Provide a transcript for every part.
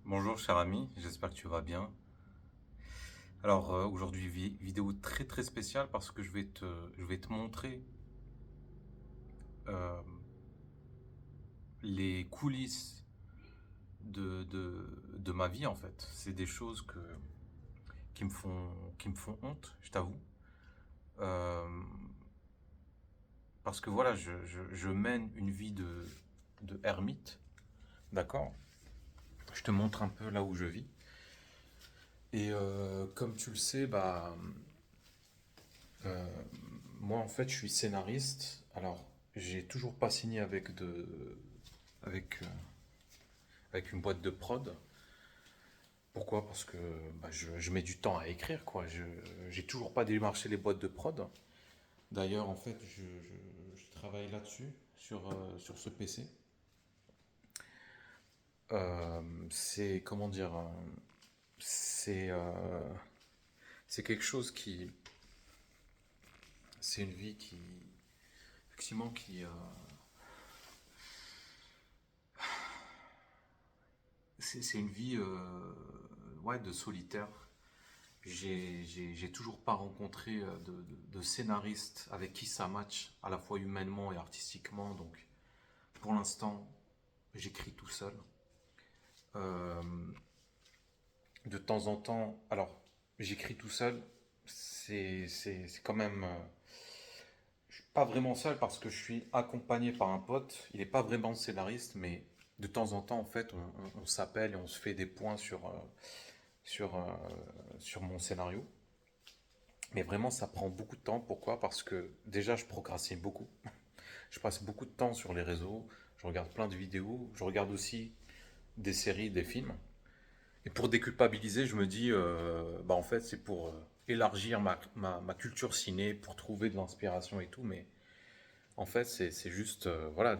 Bonjour cher ami, j'espère que tu vas bien. Alors aujourd'hui vidéo très très spéciale parce que je vais te montrer euh, les coulisses de ma vie en fait. C'est des choses qui me font honte, je t'avoue. Euh, Parce que voilà, je mène une vie de ermite, d'accord? Je te montre un peu là où je vis. Et comme tu le sais, euh, moi, en fait, je suis scénariste. Alors, j'ai toujours pas signé avec, avec une boîte de prod. Pourquoi? Parce que je mets du temps à écrire, quoi. J'ai toujours pas démarché les boîtes de prod. D'ailleurs, en fait, je travaille là-dessus, sur ce PC. C'est, comment dire, c'est c'est quelque chose qui, c'est une vie qui, effectivement, c'est une vie, ouais, de solitaire. J'ai toujours pas rencontré de scénariste avec qui ça match à la fois humainement et artistiquement. Donc pour l'instant, j'écris tout seul. Euh, de temps en temps, alors j'écris tout seul. C'est quand même. Je suis pas vraiment seul parce que je suis accompagné par un pote. Il n'est pas vraiment scénariste, mais de temps en temps, en fait, on s'appelle et on se fait des points sur, euh, sur mon scénario. Mais vraiment, ça prend beaucoup de temps. Pourquoi? Parce que déjà, je procrastine beaucoup. Je passe beaucoup de temps sur les réseaux. Je regarde plein de vidéos. Je regarde aussi des séries, des films. Et pour déculpabiliser, je me dis, en fait, c'est pour élargir ma culture ciné, pour trouver de l'inspiration et tout. Mais en fait, c'est juste, voilà,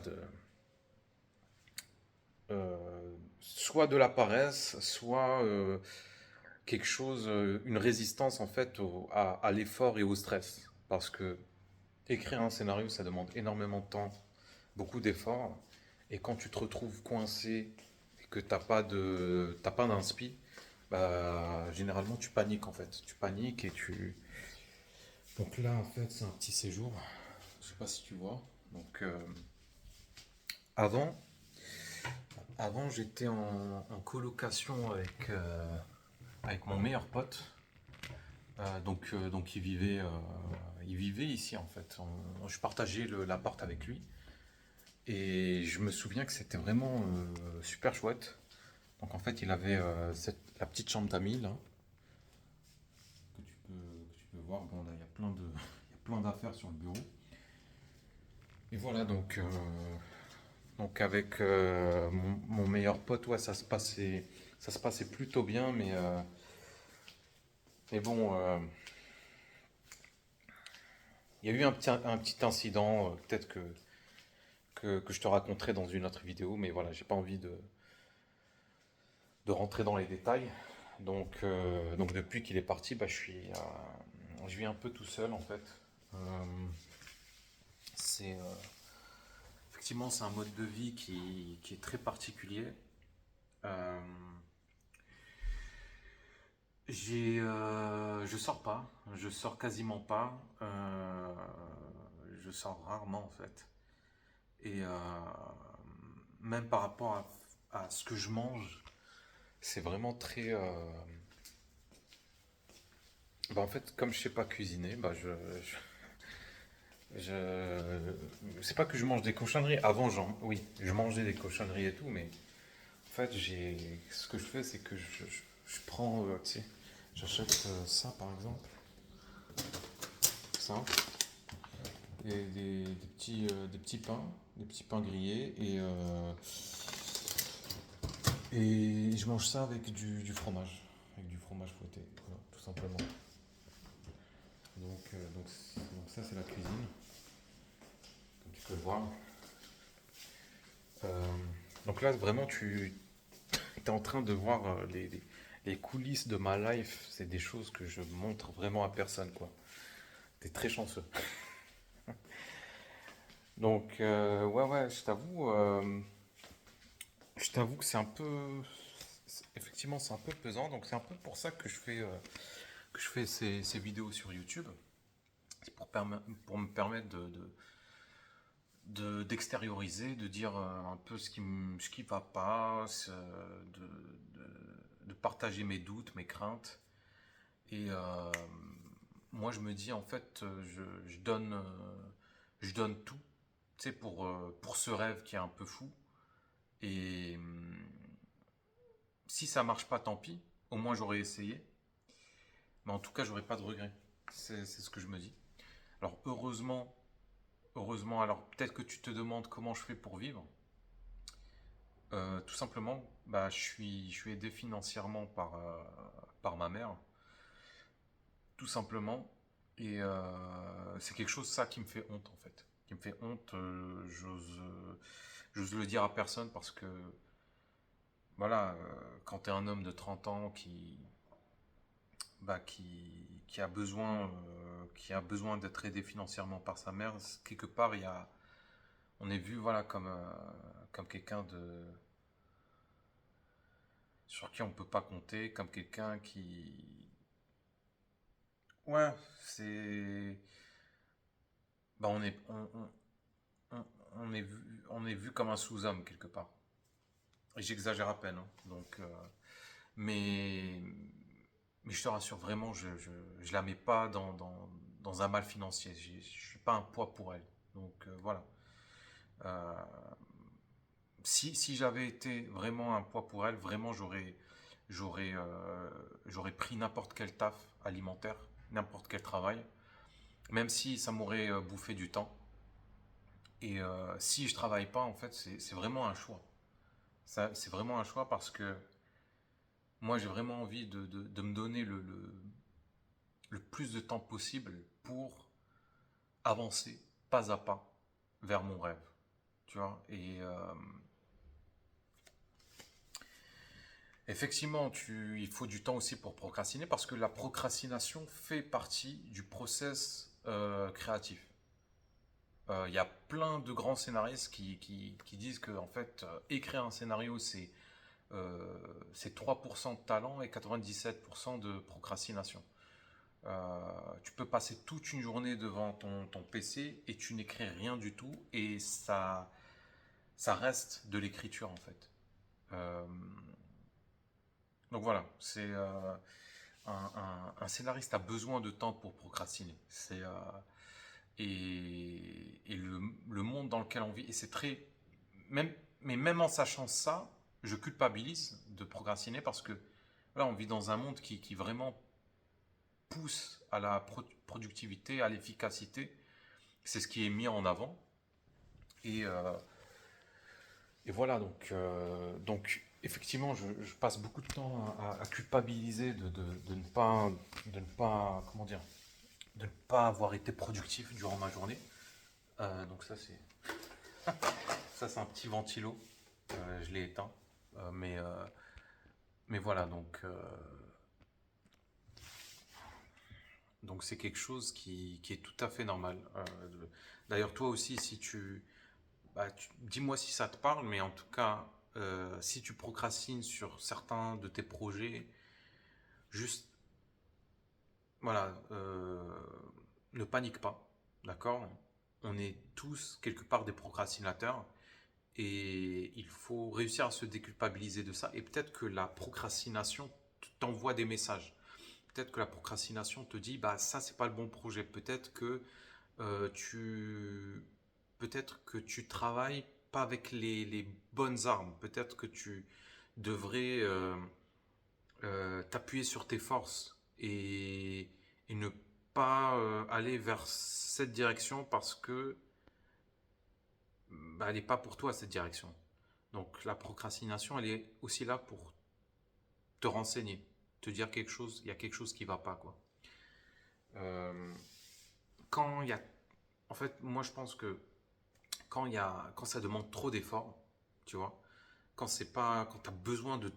soit de la paresse, soit quelque chose, une résistance en fait à l'effort et au stress. Parce que écrire un scénario, ça demande énormément de temps, beaucoup d'efforts. Et quand tu te retrouves coincé et que t'as pas d'inspi, généralement tu paniques en fait. Tu paniques et tu. Donc là en fait c'est un petit séjour. Je sais pas si tu vois. Donc avant, avant j'étais en colocation avec mon meilleur pote. Donc il vivait ici en fait. Je partageais l'appart avec lui. Et je me souviens que c'était vraiment super chouette. Donc en fait, il avait la petite chambre d'amis là, que tu peux voir. Bon, là, il y a il y a plein d'affaires sur le bureau. Et voilà, donc avec mon meilleur pote, ouais, ça se passait plutôt bien, mais bon, il y a eu un petit incident, peut-être que je te raconterai dans une autre vidéo, mais voilà, j'ai pas envie de rentrer dans les détails. Donc depuis qu'il est parti, je vis un peu tout seul en fait. Euh, c'est effectivement c'est un mode de vie qui est très particulier. Euh, je sors pas, je sors quasiment pas. Je sors rarement en fait. Et même par rapport à ce que je mange, c'est vraiment très. En fait, comme je sais pas cuisiner, Je... C'est pas que je mange des cochonneries. Avant, oui, je mangeais des cochonneries et tout, mais en fait, ce que je fais, c'est que je prends, tu sais, j'achète ça par exemple, ça, et des petits pains grillés, et je mange ça avec du fromage fouetté, voilà, tout simplement. Donc ça, c'est la cuisine, comme tu peux le voir. Euh, donc là, vraiment, tu es en train de voir les coulisses de ma life. C'est des choses que je montre vraiment à personne, quoi. T'es très chanceux. Donc, ouais, ouais, je t'avoue que c'est un peu. Effectivement, c'est un peu pesant, donc c'est un peu pour ça que je fais ces vidéos sur YouTube. C'est pour me permettre d'extérioriser, de dire un peu ce qui va pas, de partager mes doutes, mes craintes. Et moi, je me dis, en fait, je donne tout, tu sais, pour ce rêve qui est un peu fou. Et si ça marche pas, tant pis. Au moins, j'aurais essayé. Mais en tout cas, j'aurais pas de regrets. C'est ce que je me dis. Alors, heureusement, alors peut-être que tu te demandes comment je fais pour vivre. Tout simplement, bah, je suis aidé financièrement par ma mère, tout simplement. Et c'est quelque chose, ça, qui me fait honte, en fait. Qui me fait honte, j'ose le dire à personne parce que, voilà, quand tu es un homme de 30 ans qui a besoin d'être aidé financièrement par sa mère, quelque part, on est vu, voilà, comme quelqu'un sur qui on peut pas compter, comme quelqu'un ouais, c'est, bah, on- on est vu comme un sous-homme quelque part. Et j'exagère à peine, hein. Donc, mais, mais je te rassure vraiment, je la mets pas dans un mal financier. Je suis pas un poids pour elle. Donc voilà. Euh, si j'avais été vraiment un poids pour elle, vraiment j'aurais, j'aurais pris n'importe quel taf alimentaire, n'importe quel travail, même si ça m'aurait bouffé du temps. Et si je travaille pas, en fait, c'est vraiment un choix. C'est vraiment un choix parce que moi, j'ai vraiment envie de me donner le plus de temps possible pour avancer pas à pas vers mon rêve. Tu vois? Et effectivement, il faut du temps aussi pour procrastiner parce que la procrastination fait partie du process créatif. Il y a plein de grands scénaristes qui disent que en fait, écrire un scénario, c'est 3% de talent et 97% de procrastination. Tu peux passer toute une journée devant ton PC et tu n'écris rien du tout et ça reste de l'écriture en fait. Euh, donc voilà, c'est un scénariste a besoin de temps pour procrastiner. Et le monde dans lequel on vit, et c'est très, même, mais même en sachant ça, je culpabilise de procrastiner parce que là, on vit dans un monde qui vraiment pousse à la productivité, à l'efficacité. C'est ce qui est mis en avant. Et, euh, et voilà, donc effectivement, je passe beaucoup de temps à culpabiliser de ne pas, comment dire, de ne pas avoir été productif durant ma journée. Donc ça c'est un petit ventilo. Je l'ai éteint. Mais voilà, donc c'est quelque chose qui est tout à fait normal. D'ailleurs, toi aussi, si dis-moi si ça te parle, mais en tout cas, si tu procrastines sur certains de tes projets, juste, voilà, ne panique pas, d'accord? On est tous quelque part des procrastinateurs et il faut réussir à se déculpabiliser de ça. Et peut-être que la procrastination t'envoie des messages. Peut-être que la procrastination te dit, bah ça c'est pas le bon projet. Euh, tu, peut-être que tu travailles pas avec les bonnes armes. Peut-être que tu devrais t'appuyer sur tes forces et ne pas aller vers cette direction parce que bah, elle n'est pas pour toi cette direction. Donc la procrastination, elle est aussi là pour te renseigner, te dire quelque chose, il y a quelque chose qui va pas quoi. Euh, quand il y a, en fait, moi je pense que quand ça demande trop d'efforts, tu vois, quand t'as besoin de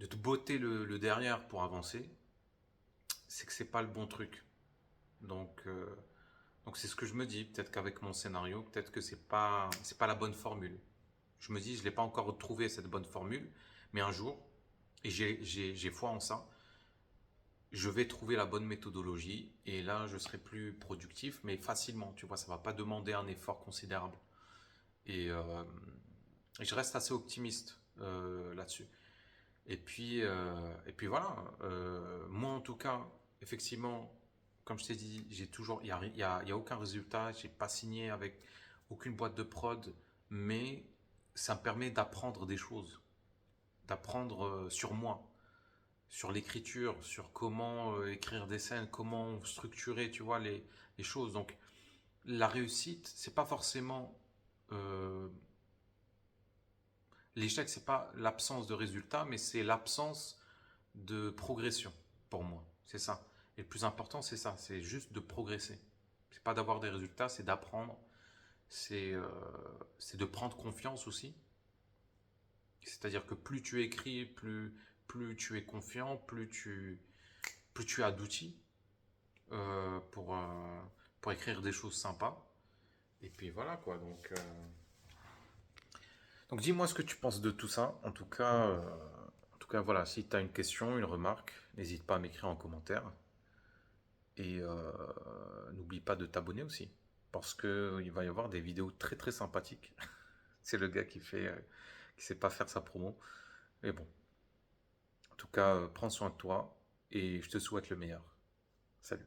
te botter le derrière pour avancer, c'est que c'est pas le bon truc. Donc, euh, donc c'est ce que je me dis. Peut-être qu'avec mon scénario, peut-être que c'est pas la bonne formule. Je me dis, je n'ai pas encore trouvé cette bonne formule, mais un jour, et j'ai foi en ça, je vais trouver la bonne méthodologie et là, je serai plus productif, mais facilement, tu vois, ça va pas demander un effort considérable. Et je reste assez optimiste là-dessus. Et puis voilà, moi en tout cas, effectivement, comme je t'ai dit, j'ai toujours, il y a aucun résultat, j'ai pas signé avec aucune boîte de prod, mais ça me permet d'apprendre des choses, d'apprendre sur moi, sur l'écriture, sur comment écrire des scènes, comment structurer, tu vois, les choses. Donc la réussite, c'est pas forcément euh, l'échec, c'est pas l'absence de résultat, mais c'est l'absence de progression pour moi. C'est ça. Et le plus important, c'est ça. C'est juste de progresser. C'est pas d'avoir des résultats, c'est d'apprendre. C'est c'est de prendre confiance aussi. C'est-à-dire que plus tu écris, plus tu es confiant, plus tu as d'outils euh, pour, euh, pour écrire des choses sympas. Et puis voilà quoi. Donc dis-moi ce que tu penses de tout ça. En tout cas voilà, si tu as une question, une remarque, n'hésite pas à m'écrire en commentaire. Et n'oublie pas de t'abonner aussi. Parce que il va y avoir des vidéos très très sympathiques. C'est le gars qui sait pas faire sa promo. Mais bon, en tout cas, prends soin de toi et je te souhaite le meilleur. Salut.